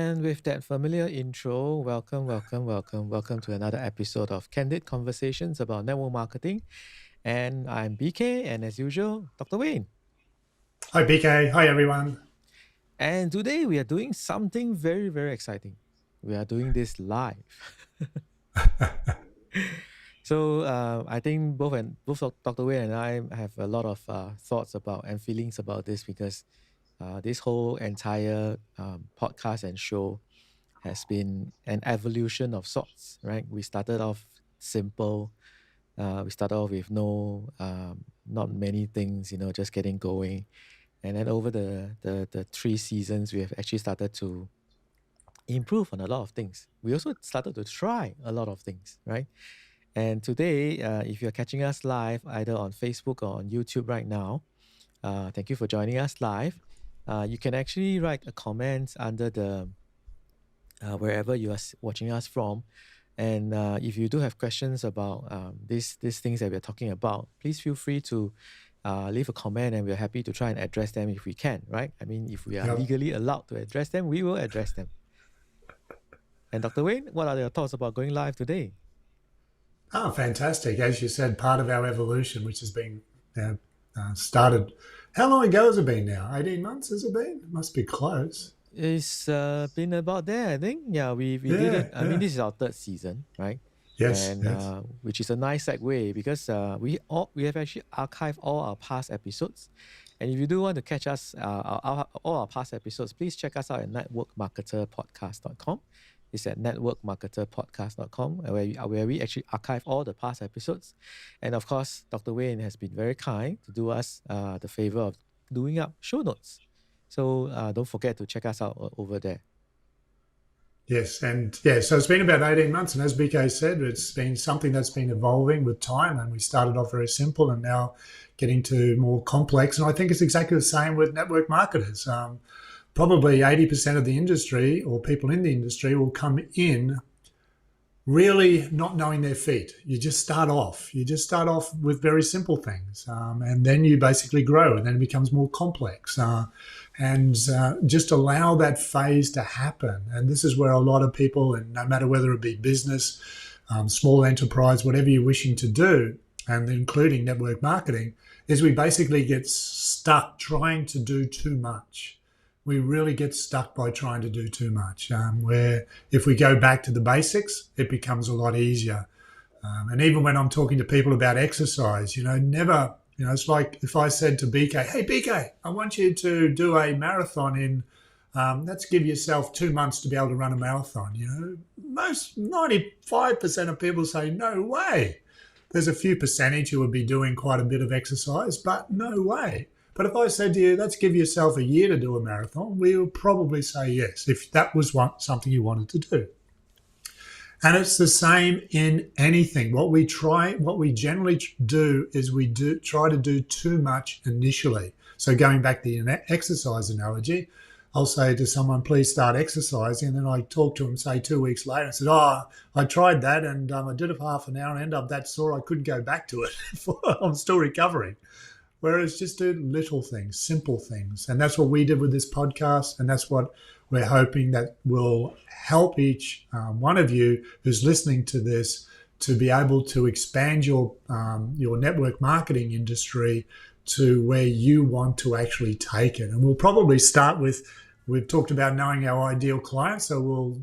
And with that familiar intro, welcome to another episode of Candid Conversations about network marketing. And I'm BK, and as usual, Dr. Wayne. Hi, BK. Hi, everyone. And today we are doing something very, very exciting. We are doing this live. So I think both Dr. Wayne and I have a lot of thoughts about and feelings about this because this whole entire podcast and show has been an evolution of sorts, right? We started off simple. We started off with not many things, just getting going. And then over the 3 seasons, we have actually started to improve on a lot of things. We also started to try a lot of things, right? And today, if you're catching us live, either on Facebook or on YouTube right now, thank you for joining us live. You can actually write a comment under the wherever you are watching us from. And if you do have questions about these things that we're talking about, please feel free to leave a comment, and we're happy to try and address them if we can, right? I mean, if we are Yep. legally allowed to address them, we will address them. And Dr. Wayne, what are your thoughts about going live today? Oh, fantastic. As you said, part of our evolution, which has been started. How long ago has it been now? 18 months has it been? It must be close. It's been about there, I think. Yeah, we did Yeah, it. I mean, yeah. this is our third season, right? Yes, And yes. which is a nice segue because we have actually archived all our past episodes. And if you do want to catch us, all our past episodes, please check us out at networkmarketerpodcast.com. It's at networkmarketerpodcast.com, where we actually archive all the past episodes. And of course, Dr. Wayne has been very kind to do us the favor of doing up show notes. So don't forget to check us out over there. Yes, and yeah, so it's been about 18 months. And as BK said, it's been something that's been evolving with time. And we started off very simple and now getting to more complex. And I think it's exactly the same with network marketers. Probably 80% of the industry or people in the industry will come in really not knowing their feet. You just start off. You just start off with very simple things, and then you basically grow, and then it becomes more complex. And just allow that phase to happen. And this is where a lot of people, and no matter whether it be business, small enterprise, whatever you're wishing to do, and including network marketing, is we basically get stuck trying to do too much. We really get stuck by trying to do too much. Where if we go back to the basics, it becomes a lot easier. And even when I'm talking to people about exercise, never, it's like if I said to BK, hey, BK, I want you to do a marathon in, let's give yourself 2 months to be able to run a marathon. Most 95% of people say, no way. There's a few percentage who would be doing quite a bit of exercise, but no way. But if I said to you, let's give yourself a year to do a marathon, we would probably say yes, if that was something you wanted to do. And it's the same in anything. What we generally do is we try to do too much initially. So going back to the exercise analogy, I'll say to someone, please start exercising. And then I talk to them, say 2 weeks later, and said, I tried that and I did it for half an hour and ended up that sore. I couldn't go back to it. I'm still recovering. Whereas just do little things, simple things. And that's what we did with this podcast. And that's what we're hoping that will help each one of you who's listening to this to be able to expand your network marketing industry to where you want to actually take it. And we'll probably start with, we've talked about knowing our ideal client. So we'll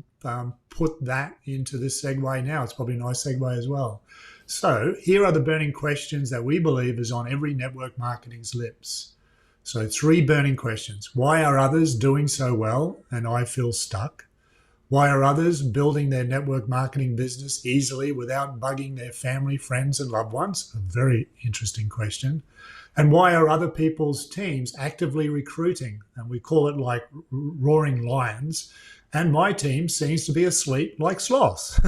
put that into this segue now. It's probably a nice segue as well. So here are the burning questions that we believe is on every network marketing's lips. So 3 burning questions. Why are others doing so well and I feel stuck? Why are others building their network marketing business easily without bugging their family, friends, and loved ones? A very interesting question. And why are other people's teams actively recruiting? And we call it like roaring lions. And my team seems to be asleep like sloths.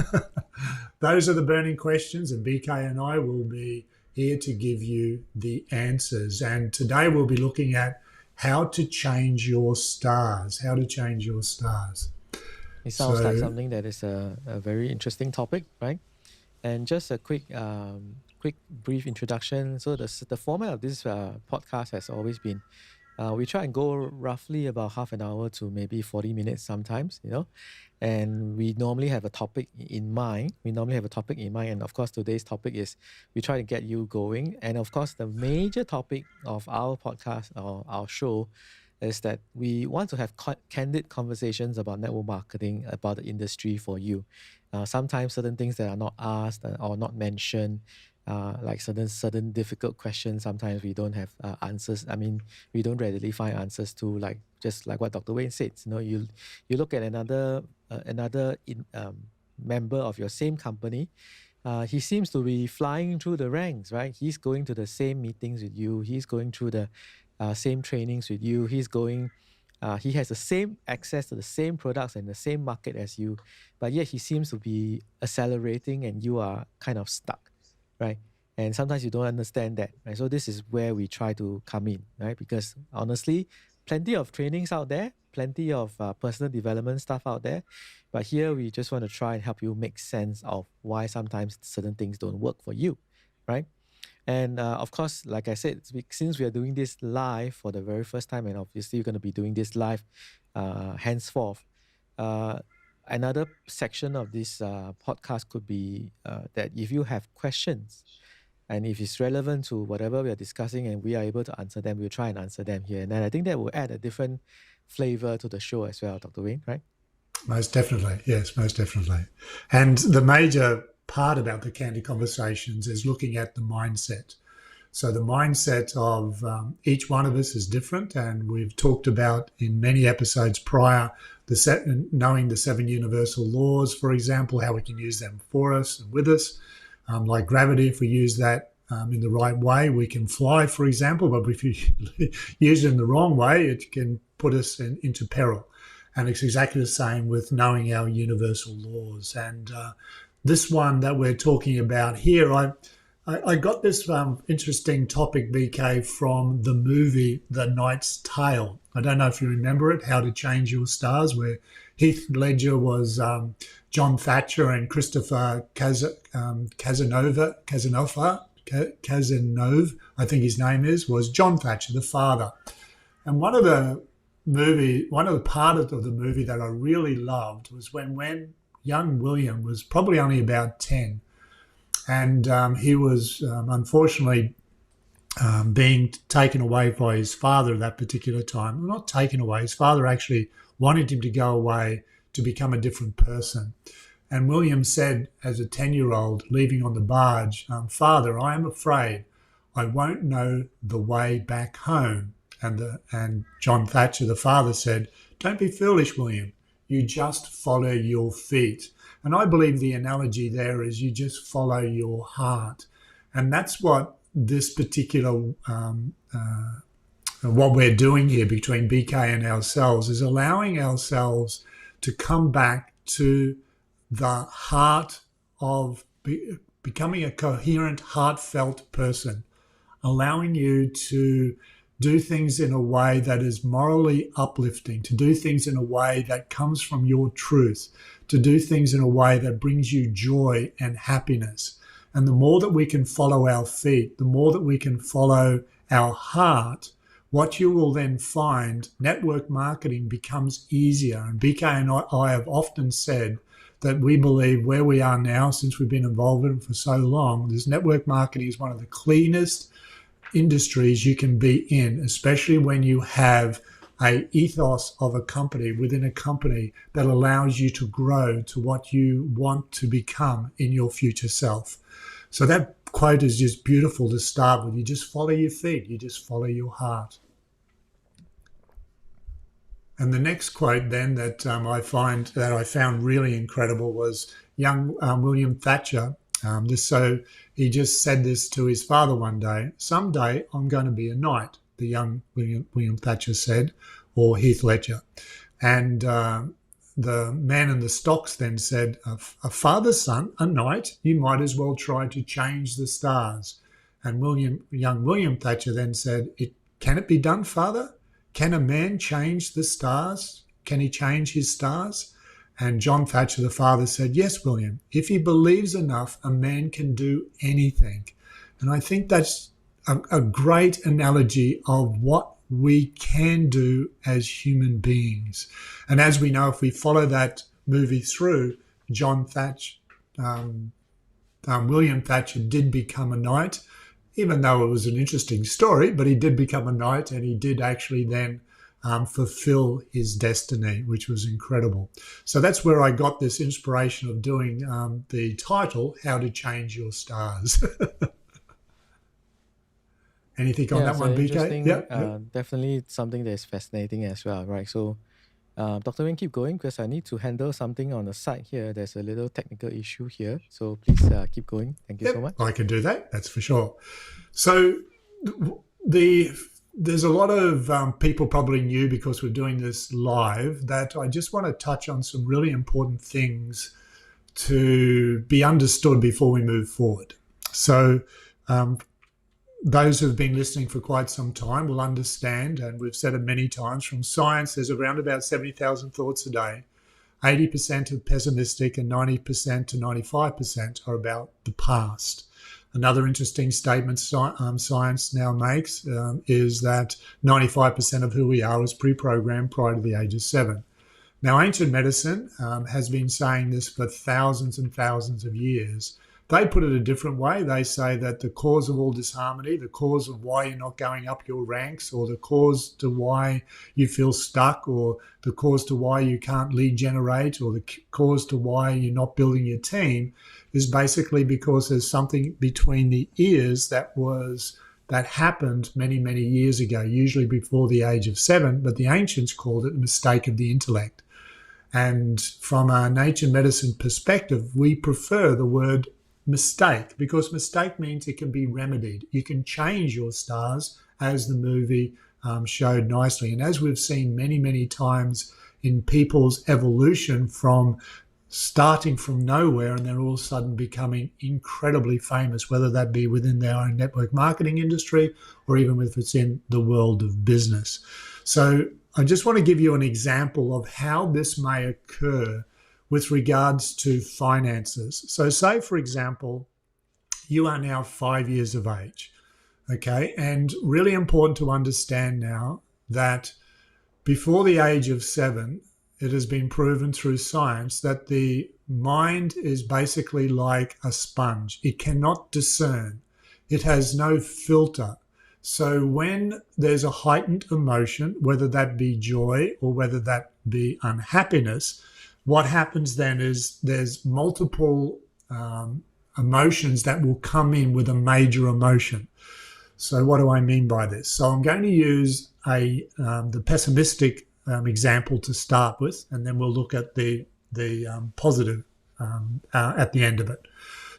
Those are the burning questions, and BK and I will be here to give you the answers. And today we'll be looking at how to change your stars. How to change your stars. It sounds like So, something that is a very interesting topic, right? And just a quick brief introduction. So the format of this podcast has always been We try and go roughly about half an hour to maybe 40 minutes sometimes, and we normally have a topic in mind. And of course, today's topic is we try to get you going. And of course, the major topic of our podcast or our show is that we want to have candid conversations about network marketing, about the industry for you. Sometimes certain things that are not asked or not mentioned, like certain difficult questions, sometimes we don't have answers. I mean, we don't readily find answers to, like just like what Dr. Wayne said. You look at another member of your same company. He seems to be flying through the ranks, right? He's going to the same meetings with you. He's going through the same trainings with you. He has the same access to the same products and the same market as you, but yet he seems to be accelerating and you are kind of stuck, right? And sometimes you don't understand that, right? So this is where we try to come in, right? Because honestly, plenty of trainings out there, plenty of personal development stuff out there, but here we just want to try and help you make sense of why sometimes certain things don't work for you, right? And of course, like I said, since we are doing this live for the very first time, and obviously you're going to be doing this live henceforth, another section of this podcast could be that if you have questions and if it's relevant to whatever we are discussing and we are able to answer them, we'll try and answer them here. And then I think that will add a different flavor to the show as well, Dr. Wayne, right? Most definitely. Yes, most definitely. And the major part about the Candid Conversations is looking at the mindset. So the mindset of each one of us is different, and we've talked about in many episodes prior knowing the 7 universal laws, for example, how we can use them for us and with us. Like gravity, if we use that in the right way, we can fly, for example, but if you use it in the wrong way, it can put us into peril. And it's exactly the same with knowing our universal laws. And this one that we're talking about here, I got this interesting topic, BK, from the movie The Knight's Tale. I don't know if you remember it, How to Change Your Stars, where Heath Ledger was John Thatcher and Christopher Cazenove, I think his name was John Thatcher, the father. And one of the parts of the movie that I really loved was when young William was probably only about 10, and he was unfortunately being taken away by his father at that particular time. Well, not taken away. His father actually wanted him to go away to become a different person. And William said, as a 10-year-old leaving on the barge, "Father, I am afraid I won't know the way back home." And John Thatcher, the father, said, "Don't be foolish, William. You just follow your feet." And I believe the analogy there is you just follow your heart. And that's what this particular, what we're doing here between BK and ourselves, is allowing ourselves to come back to the heart of becoming a coherent, heartfelt person, allowing you to do things in a way that is morally uplifting, to do things in a way that comes from your truth, to do things in a way that brings you joy and happiness. And the more that we can follow our feet, the more that we can follow our heart, what you will then find, network marketing becomes easier. And BK and I have often said that we believe where we are now, since we've been involved in it for so long, this network marketing is one of the cleanest industries you can be in, especially when you have a ethos of a company within a company that allows you to grow to what you want to become in your future self. So that quote is just beautiful to start with. You just follow your feet, you just follow your heart. And the next quote then that I found really incredible was young William Thatcher. So he just said this to his father one day: "Someday I'm going to be a knight," the young William Thatcher said, or Heath Ledger. And the man in the stocks then said, "A father's son, a knight, you might as well try to change the stars." And young William Thatcher then said, "Can it be done, father? Can a man change the stars? Can he change his stars?" And John Thatcher, the father, said, "Yes, William, if he believes enough, a man can do anything." And I think that's a great analogy of what we can do as human beings. And as we know, if we follow that movie through, John Thatch, William Thatcher did become a knight, even though it was an interesting story, but he did become a knight, and he did actually then fulfill his destiny, which was incredible. So that's where I got this inspiration of doing the title, How to Change Your Stars. Anything on Yeah, that so one, BK? interesting. Yeah. Definitely something that is fascinating as well, right? So, Dr. Wayne, keep going because I need to handle something on the side here. There's a little technical issue here. So please keep going. Thank you so much. I can do that. That's for sure. So there's a lot of people probably new because we're doing this live that I just want to touch on some really important things to be understood before we move forward. So those who've been listening for quite some time will understand, and we've said it many times, from science, there's around about 70,000 thoughts a day. 80% are pessimistic and 90% to 95% are about the past. Another interesting statement science now makes is that 95% of who we are is pre-programmed prior to the age of 7. Now, ancient medicine has been saying this for thousands and thousands of years. They put it a different way. They say that the cause of all disharmony, the cause of why you're not going up your ranks, or the cause to why you feel stuck, or the cause to why you can't lead generate, or the cause to why you're not building your team, is basically because there's something between the ears that happened many, many years ago, usually before the age of 7, but the ancients called it a mistake of the intellect. And from a nature medicine perspective, we prefer the word mistake, because mistake means it can be remedied. You can change your stars, as the movie showed nicely. And as we've seen many, many times in people's evolution from starting from nowhere and then all of a sudden becoming incredibly famous, whether that be within their own network marketing industry or even if it's in the world of business. So I just want to give you an example of how this may occur with regards to finances. So say, for example, you are now 5 years of age, okay? And really important to understand now that before the age of 7, it has been proven through science that the mind is basically like a sponge. It cannot discern. It has no filter. So when there's a heightened emotion, whether that be joy or whether that be unhappiness, what happens then is there's multiple emotions that will come in with a major emotion. So what do I mean by this? So I'm going to use the pessimistic example to start with, and then we'll look at the positive at the end of it.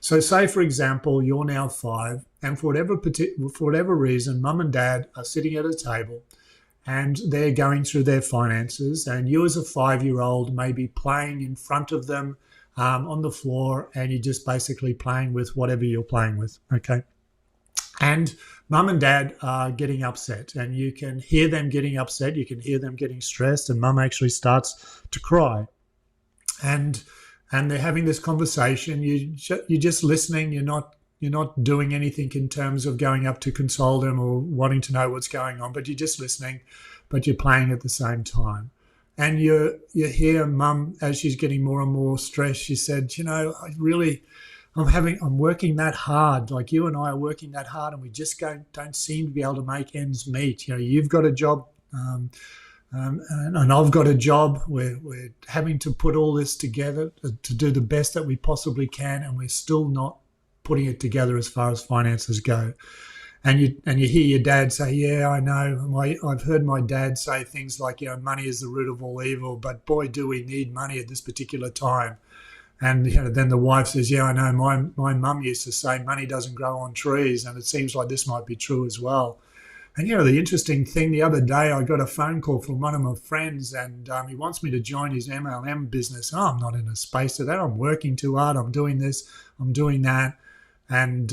So say, for example, you're now 5, and for whatever reason, mum and dad are sitting at a table and they're going through their finances, and you as a 5-year-old may be playing in front of them on the floor, and you're just basically playing with whatever you're playing with, okay? And mum and dad are getting upset, and you can hear them getting upset, you can hear them getting stressed, and mum actually starts to cry. And they're having this conversation. You're just listening. You're not doing anything in terms of going up to console them or wanting to know what's going on, but you're just listening, but you're playing at the same time. And you hear mum, as she's getting more and more stressed, she said, I'm working that hard. Like, you and I are working that hard, and we just don't seem to be able to make ends meet. You've got a job, and I've got a job. We're having to put all this together to do the best that we possibly can, and we're still not putting it together as far as finances go. And you hear your dad say, yeah, I know. I've heard my dad say things like, money is the root of all evil, but boy, do we need money at this particular time. And then the wife says, yeah, I know. My mum used to say money doesn't grow on trees, and it seems like this might be true as well. And, the interesting thing, the other day I got a phone call from one of my friends, and he wants me to join his MLM business. Oh, I'm not in a space for that. I'm working too hard. I'm doing this. I'm doing that. And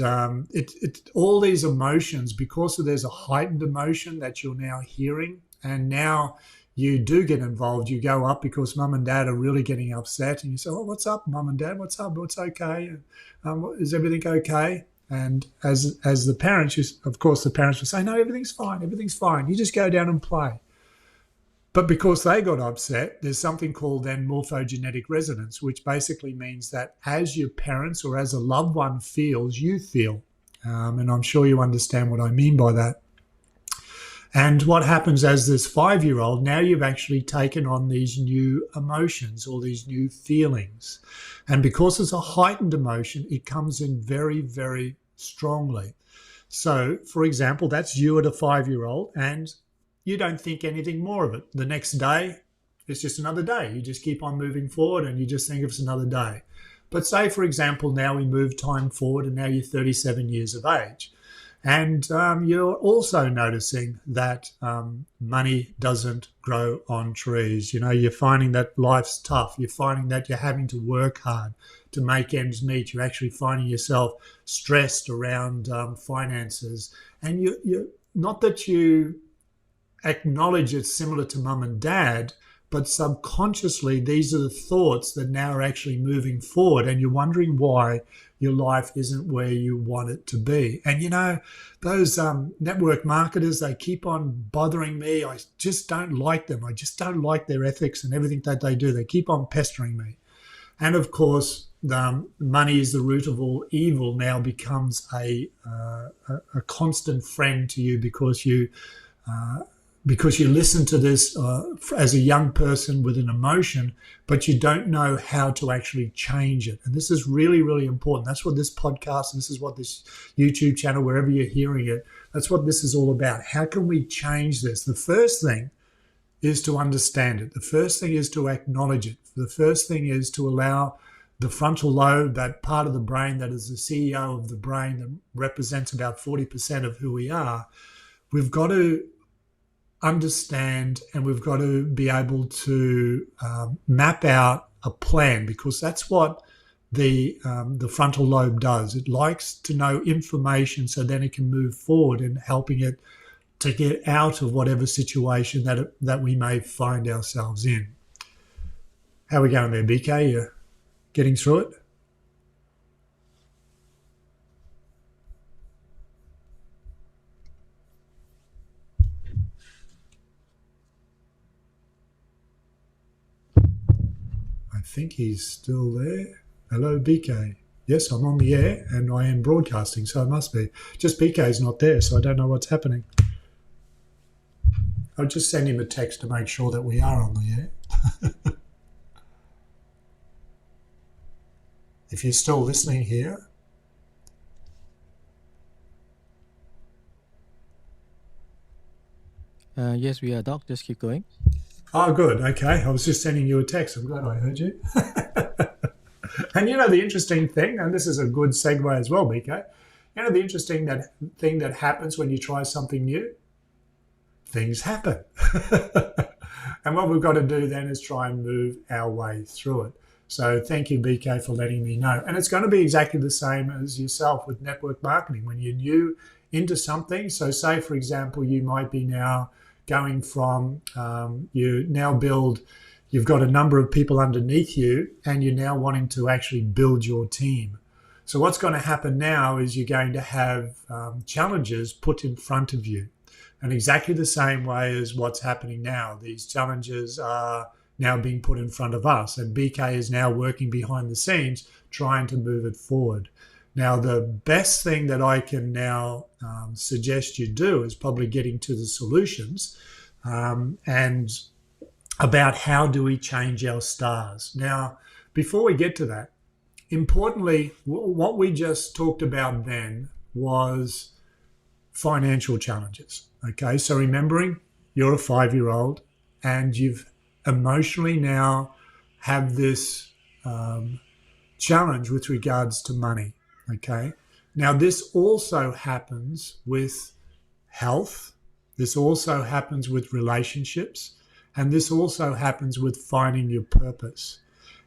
it all these emotions, because there's a heightened emotion that you're now hearing, and now you do get involved. You go up because mum and dad are really getting upset, and you say, oh, what's up, mum and dad? What's up? What's okay? Is everything okay? And as the parents, of course, the parents would say, no, everything's fine. You just go down and play. But because they got upset, there's something called then morphogenetic resonance, which basically means that as your parents or as a loved one feels, you feel. And I'm sure you understand what I mean by that. And what happens as this 5-year-old, now you've actually taken on these new emotions or these new feelings. And because it's a heightened emotion, it comes in very, very strongly. So, for example, that's you at a 5-year-old, and you don't think anything more of it. The next day, it's just another day. You just keep on moving forward and you just think it's another day. But say, for example, now we move time forward and now you're 37 years of age. And you're also noticing that money doesn't grow on trees. You know, you're finding that life's tough. You're finding that you're having to work hard to make ends meet. You're actually finding yourself stressed around finances. And you not that you acknowledge it's similar to mum and dad, but subconsciously these are the thoughts that now are actually moving forward, and you're wondering why your life isn't where you want it to be. And you know, those network marketers, they keep on bothering me. I just don't like them. I just don't like their ethics and everything that they do. They keep on pestering me. And of course, money is the root of all evil now becomes a constant friend to you because you listen to this as a young person with an emotion, but you don't know how to actually change it. And this is really, really important. That's what this podcast, and this is what this YouTube channel, wherever you're hearing it, that's what this is all about. How can we change this? The first thing is to understand it. The first thing is to acknowledge it. The first thing is to allow the frontal lobe, that part of the brain that is the CEO of the brain that represents about 40% of who we are. We've got to understand, and we've got to be able to map out a plan, because that's what the frontal lobe does. It likes to know information so then it can move forward in helping it to get out of whatever situation that we may find ourselves in. How are we going there, BK? You're getting through it? I think he's still there. Hello, BK. Yes, I'm on the air and I am broadcasting, so I must be. Just BK's not there, so I don't know what's happening. I'll just send him a text to make sure that we are on the air. If you're still listening here. Yes, we are, Doc. Just keep going. Oh, good. Okay. I was just sending you a text. I'm glad I heard you. And you know, the interesting thing, and this is a good segue as well, BK, you know, the interesting thing that happens when you try something new, things happen. And what we've got to do then is try and move our way through it. So thank you, BK, for letting me know. And it's going to be exactly the same as yourself with network marketing. When you're new into something, so say, for example, you might be now going from you've got a number of people underneath you and you're now wanting to actually build your team. So what's going to happen now is you're going to have challenges put in front of you. And exactly the same way as what's happening now. These challenges are now being put in front of us, and BK is now working behind the scenes trying to move it forward. Now, the best thing that I can now suggest you do is probably getting to the solutions and about how do we change our stars. Now, before we get to that, importantly, what we just talked about then was financial challenges. Okay, so remembering you're a 5-year-old and you've emotionally now have this challenge with regards to money. Okay, now this also happens with health, this also happens with relationships, and this also happens with finding your purpose.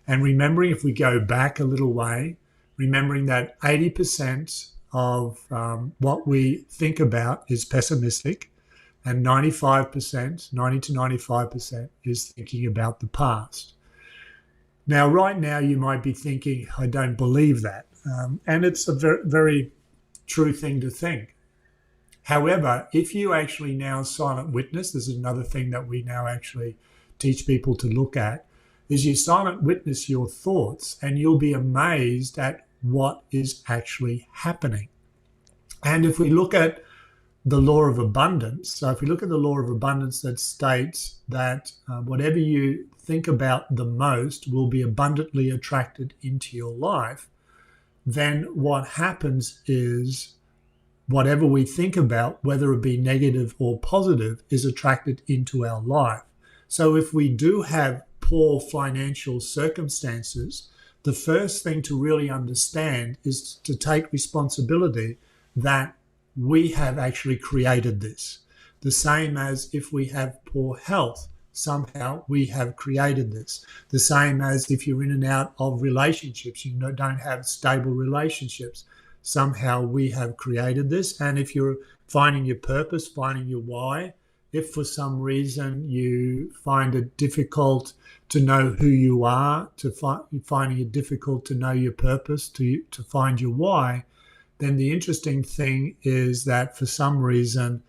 And remembering, if we go back a little way, remembering that 80% of what we think about is pessimistic, and 90 to 95% is thinking about the past. Now, right now, you might be thinking, I don't believe that. And it's a very, very true thing to think. However, if you actually now silent witness, this is another thing that we now actually teach people to look at, is you silent witness your thoughts and you'll be amazed at what is actually happening. And if we look at the law of abundance, so if we look at the law of abundance that states that whatever you think about the most will be abundantly attracted into your life, then what happens is whatever we think about, whether it be negative or positive, is attracted into our life. So if we do have poor financial circumstances, the first thing to really understand is to take responsibility that we have actually created this. The same as if we have poor health, somehow we have created this. The same as if you're in and out of relationships, you don't have stable relationships, somehow we have created this. And if you're finding your purpose, finding your why, if for some reason you find it difficult to know who you are, finding it difficult to know your purpose, to find your why, then the interesting thing is that for some reason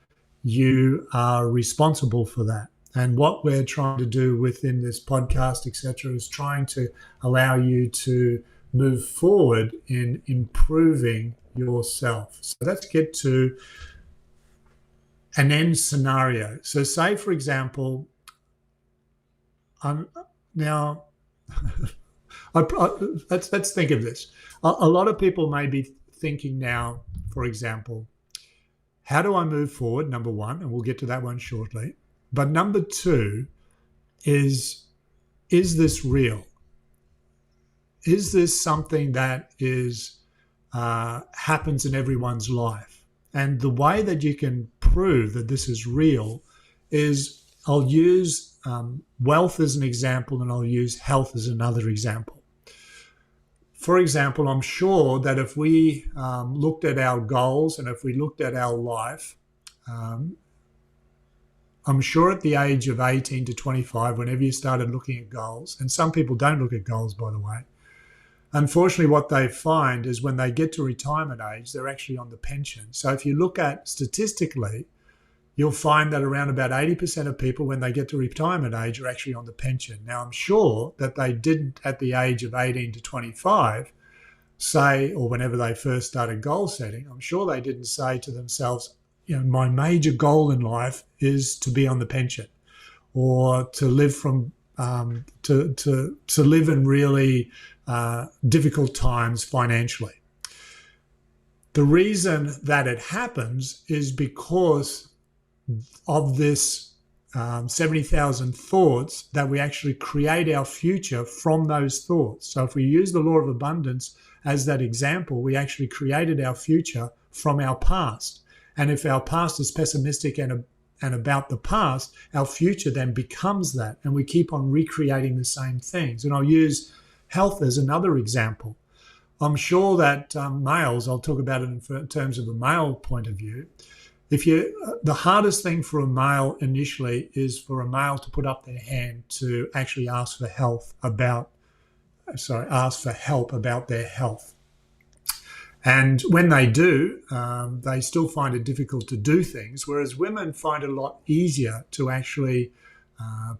you are responsible for that. And what we're trying to do within this podcast, etc., is trying to allow you to move forward in improving yourself. So let's get to an end scenario. So say, for example, now let's think of this. A lot of people may be thinking now, for example, how do I move forward? Number one, and we'll get to that one shortly. But number two is this real? Is this something that happens in everyone's life? And the way that you can prove that this is real is, I'll use wealth as an example, and I'll use health as another example. For example, I'm sure that if we looked at our goals and if we looked at our life, I'm sure at the age of 18 to 25, whenever you started looking at goals, and some people don't look at goals, by the way, unfortunately what they find is when they get to retirement age, they're actually on the pension. So if you look at statistically, you'll find that around about 80% of people when they get to retirement age are actually on the pension. Now, I'm sure that they didn't at the age of 18 to 25 say, or whenever they first started goal setting, I'm sure they didn't say to themselves, my major goal in life is to be on the pension, or to live from to live in really difficult times financially. The reason that it happens is because of this 70,000 thoughts that we actually create our future from those thoughts. So if we use the law of abundance as that example, we actually created our future from our past. And if our past is pessimistic and about the past, our future then becomes that, and we keep on recreating the same things. And I'll use health as another example. I'm sure that males, I'll talk about it in terms of a male point of view. The hardest thing for a male initially is for a male to put up their hand to actually ask for help about their health. And when they do, they still find it difficult to do things, whereas women find it a lot easier to actually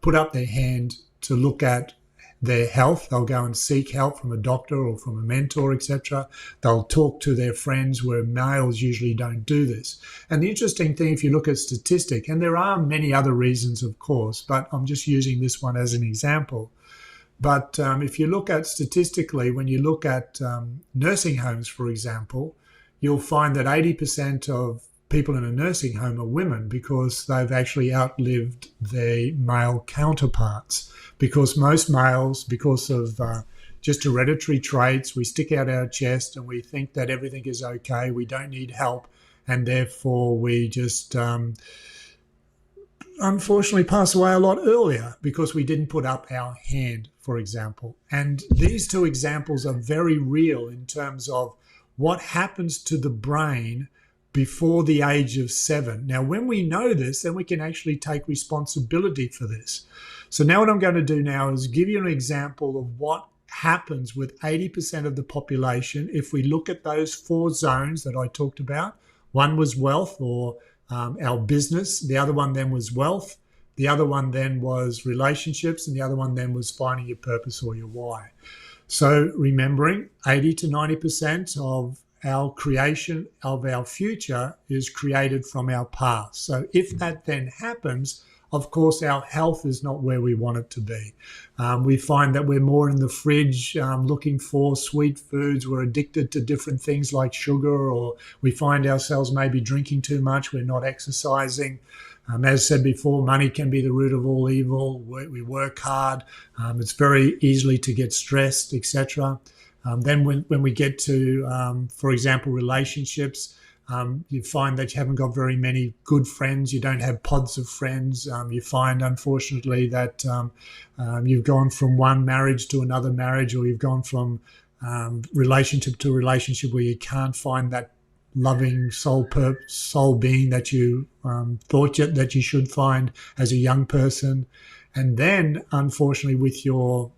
put up their hand to look at their health. They'll go and seek help from a doctor or from a mentor, etc. They'll talk to their friends, where males usually don't do this. And the interesting thing, if you look at statistic, and there are many other reasons, of course, but I'm just using this one as an example. But if you look at statistically, when you look at nursing homes, for example, you'll find that 80% of people in a nursing home are women, because they've actually outlived their male counterparts. Because most males, because of just hereditary traits, we stick out our chest and we think that everything is okay, we don't need help, and therefore we just unfortunately pass away a lot earlier because we didn't put up our hand, for example. And these two examples are very real in terms of what happens to the brain before the age of 7. Now, when we know this, then we can actually take responsibility for this. So now what I'm going to do now is give you an example of what happens with 80% of the population, if we look at those 4 zones that I talked about, one was wealth or our business, the other one then was wealth, the other one then was relationships, and the other one then was finding your purpose or your why. So remembering 80 to 90% of our creation of our future is created from our past. So if that then happens, of course, our health is not where we want it to be. We find that we're more in the fridge looking for sweet foods. We're addicted to different things like sugar, or we find ourselves maybe drinking too much. We're not exercising. As said before, money can be the root of all evil. We work hard. It's very easily to get stressed, etc. Then when we get to, for example, relationships, you find that you haven't got very many good friends. You don't have pods of friends. You find, unfortunately, that you've gone from one marriage to another marriage, or you've gone from relationship to relationship where you can't find that loving soul being that you thought that you should find as a young person. And then, unfortunately, with your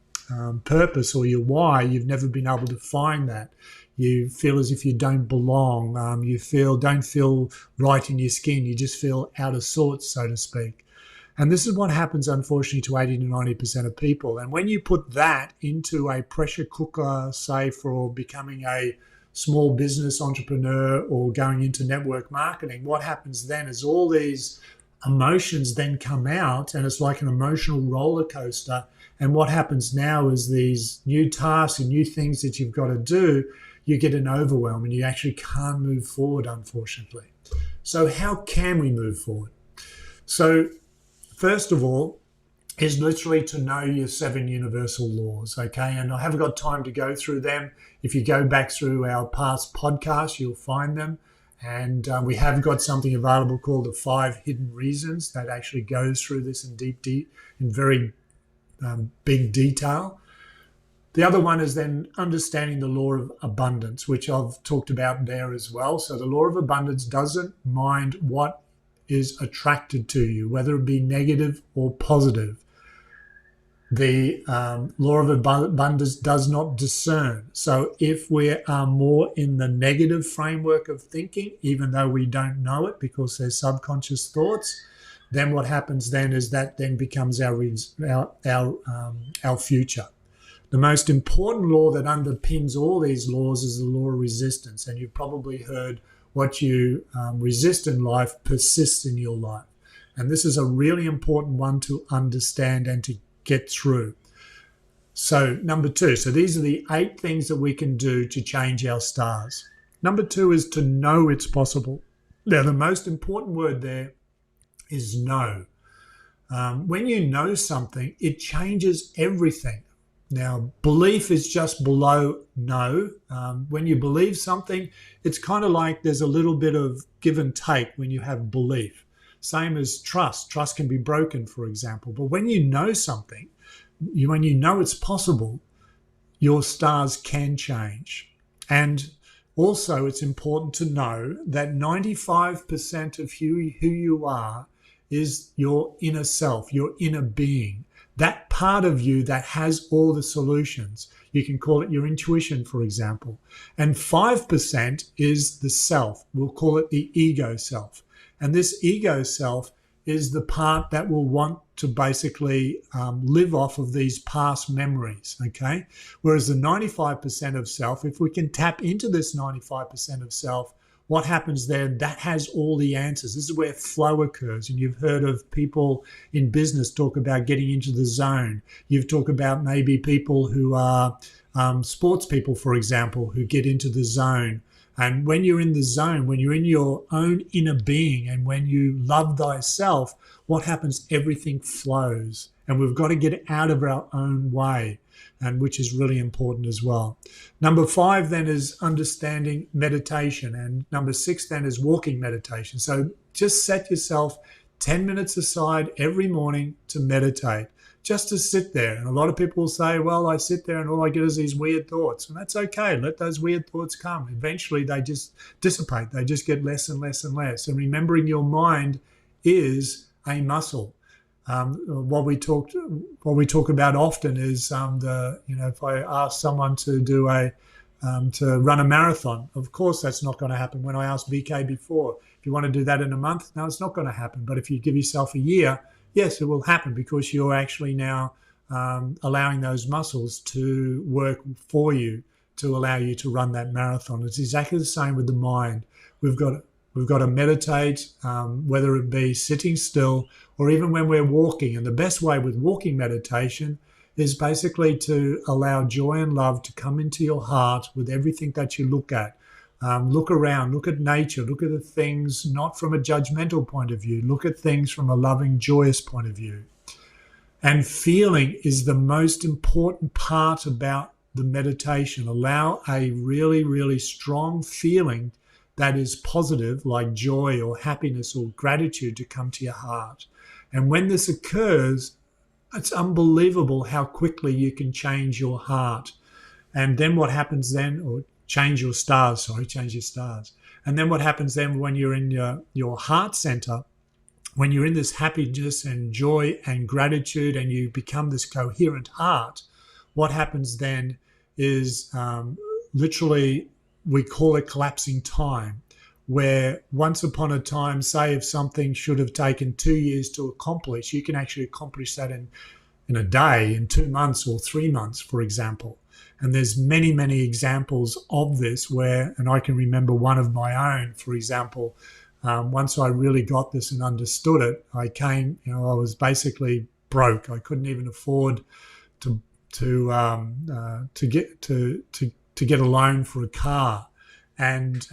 purpose or your why, you've never been able to find that. You feel as if you don't belong. You don't feel right in your skin. You just feel out of sorts, so to speak. And this is what happens, unfortunately, to 80 to 90% of people. And when you put that into a pressure cooker, say, for becoming a small business entrepreneur or going into network marketing, what happens then is all these emotions then come out, and it's like an emotional roller coaster. And what happens now is these new tasks and new things that you've got to do, you get an overwhelm and you actually can't move forward, unfortunately. So how can we move forward? So first of all is literally to know your 7 universal laws, okay? And I haven't got time to go through them. If you go back through our past podcasts, you'll find them. And we have got something available called the 5 Hidden Reasons that actually goes through this in very big detail. The other one is then understanding the law of abundance, which I've talked about there as well. So the law of abundance doesn't mind what is attracted to you, whether it be negative or positive. The law of abundance does not discern. So if we are more in the negative framework of thinking, even though we don't know it because they're subconscious thoughts, then what happens then is that then becomes our future. The most important law that underpins all these laws is the law of resistance. And you've probably heard what you resist in life persists in your life. And this is a really important one to understand and to get through. So number 2, so these are the 8 things that we can do to change our stars. Number 2 is to know it's possible. Now, the most important word there is know. When you know something, it changes everything. Now, belief is just below know. When you believe something, it's kind of like there's a little bit of give and take when you have belief. Same as trust. Trust can be broken, for example. But when you know something, when you know it's possible, your stars can change. And also, it's important to know that 95% of who you are is your inner self, your inner being. That part of you that has all the solutions. You can call it your intuition, for example. And 5% is the self. We'll call it the ego self. And this ego self is the part that will want to basically live off of these past memories, okay? Whereas the 95% of self, if we can tap into this 95% of self, what happens there? That has all the answers. This is where flow occurs. And you've heard of people in business talk about getting into the zone. You've talked about maybe people who are sports people, for example, who get into the zone. And when you're in the zone, when you're in your own inner being and when you love thyself, what happens? Everything flows. And we've got to get out of our own way, and which is really important as well. Number 5 then is understanding meditation. And number 6 then is walking meditation. So just set yourself 10 minutes aside every morning to meditate, just to sit there. And a lot of people will say, well, I sit there and all I get is these weird thoughts. And that's okay. Let those weird thoughts come. Eventually they just dissipate. They just get less and less and less. And remembering your mind is a muscle. What we talk about often is if I ask someone to run a marathon, of course that's not going to happen. When I asked BK before, if you want to do that in a month, no, it's not going to happen. But if you give yourself a year, yes, it will happen, because you're actually now allowing those muscles to work for you to allow you to run that marathon. It's exactly the same with the mind. We've got to meditate, whether it be sitting still or even when we're walking. And the best way with walking meditation is basically to allow joy and love to come into your heart with everything that you look at. Look around, look at nature, look at the things not from a judgmental point of view, look at things from a loving, joyous point of view. And feeling is the most important part about the meditation. Allow a really, really strong feeling that is positive, like joy or happiness or gratitude, to come to your heart. And when this occurs, it's unbelievable how quickly you can change your heart. And then what happens then, or change your stars. And then what happens then when you're in your heart center, when you're in this happiness and joy and gratitude and you become this coherent heart, what happens then is literally, we call it collapsing time, where once upon a time, say if something should have taken 2 years to accomplish, you can actually accomplish that in a day, in 2 months or 3 months, for example. And there's many, many examples of this where, and I can remember one of my own, for example, once I really got this and understood it, I was basically broke. I couldn't even afford to get a loan for a car, and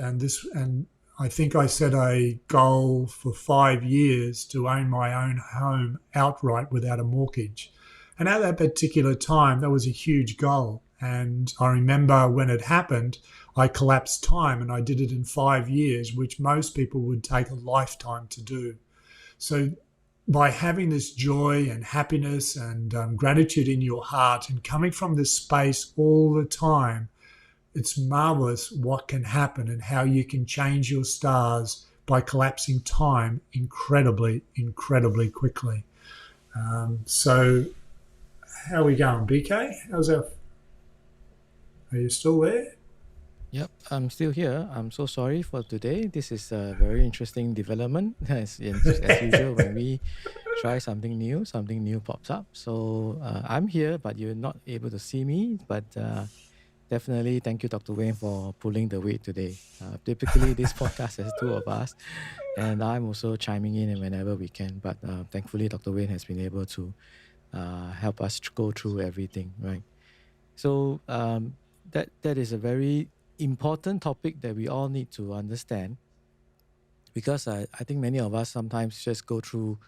I think I set a goal for 5 years to own my own home outright without a mortgage. And at that particular time, that was a huge goal. And I remember when it happened, I collapsed time, and I did it in 5 years, which most people would take a lifetime to do. So by having this joy and happiness and gratitude in your heart and coming from this space all the time, it's marvelous what can happen and how you can change your stars by collapsing time incredibly, incredibly quickly. So how are we going, BK? Are you still there? Yep, I'm still here. I'm so sorry for today. This is a very interesting development. As usual, when we try something new pops up. So I'm here, but you're not able to see me. But definitely thank you, Dr. Wayne, for pulling the weight today. Typically, this podcast has two of us, and I'm also chiming in whenever we can. But thankfully, Dr. Wayne has been able to help us go through everything, right? So that is a very important topic that we all need to understand, because I think many of us sometimes just go through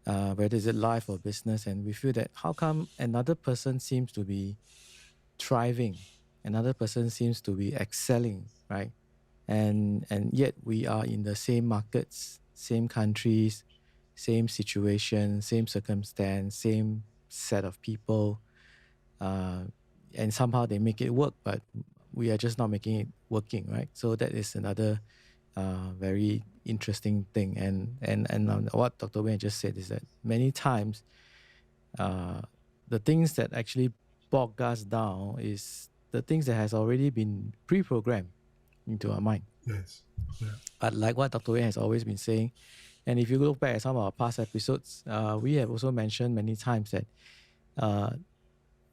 whether is it life or business, and we feel that how come another person seems to be thriving, another person seems to be excelling, right? And yet we are in the same markets, same countries, same situation, same circumstance, same set of people, and somehow they make it work, but we are just not making it working, right? So that is another very interesting thing. And what Dr. Wayne just said is that many times the things that actually bog us down is the things that has already been pre-programmed into our mind. Yes. Yeah. But like what Dr. Wayne has always been saying, and if you look back at some of our past episodes, we have also mentioned many times that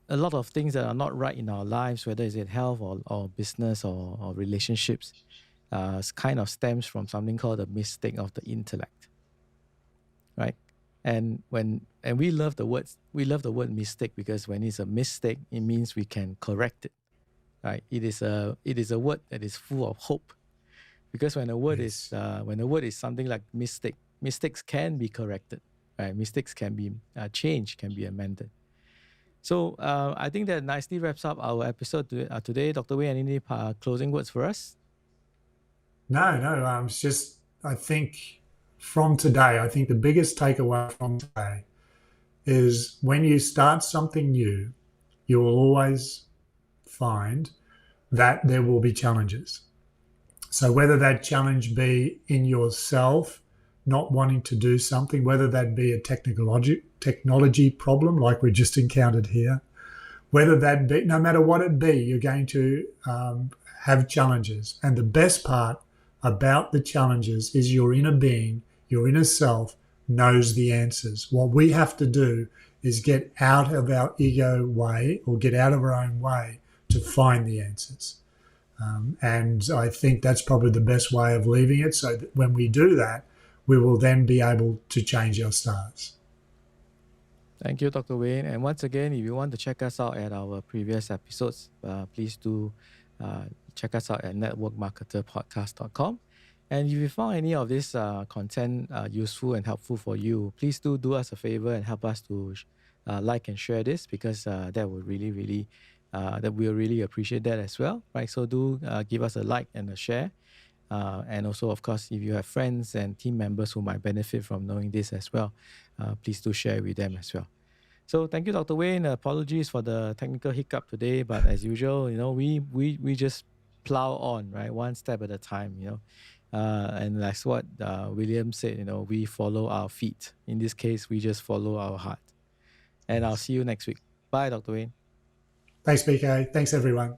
a lot of things that are not right in our lives, whether it's in health or business or relationships, kind of stems from something called the mistake of the intellect, right? And we love the word mistake, because when it's a mistake, it means we can correct it, right? It is a word that is full of hope, because when a word Yes. is something like mistake, mistakes can be corrected, right? Mistakes can be changed, can be amended. So I think that nicely wraps up our episode today. Dr. Wei, any closing words for us? No. It's just, I think from today, I think the biggest takeaway from today is when you start something new, you will always find that there will be challenges. So whether that challenge be in yourself, not wanting to do something, whether that be a technology problem like we just encountered here, whether that be, no matter what it be, you're going to have challenges. And the best part about the challenges is your inner being, your inner self knows the answers. What we have to do is get out of our ego way or get out of our own way to find the answers. And I think that's probably the best way of leaving it, so that when we do that, we will then be able to change our stars. Thank you, Dr. Wayne. And once again, if you want to check us out at our previous episodes, please do check us out at networkmarketerpodcast.com. And if you found any of this content useful and helpful for you, please do us a favor and help us to like and share this, because that would really that we'll really appreciate that as well, right? So do give us a like and a share. And also, of course, if you have friends and team members who might benefit from knowing this as well, please do share with them as well. So thank you, Dr. Wayne. Apologies for the technical hiccup today, but as usual, we just plow on, right? One step at a time, and that's what William said, we follow our feet. In this case, we just follow our heart. And I'll see you next week. Bye, Dr. Wayne. Thanks, BK. Thanks, everyone.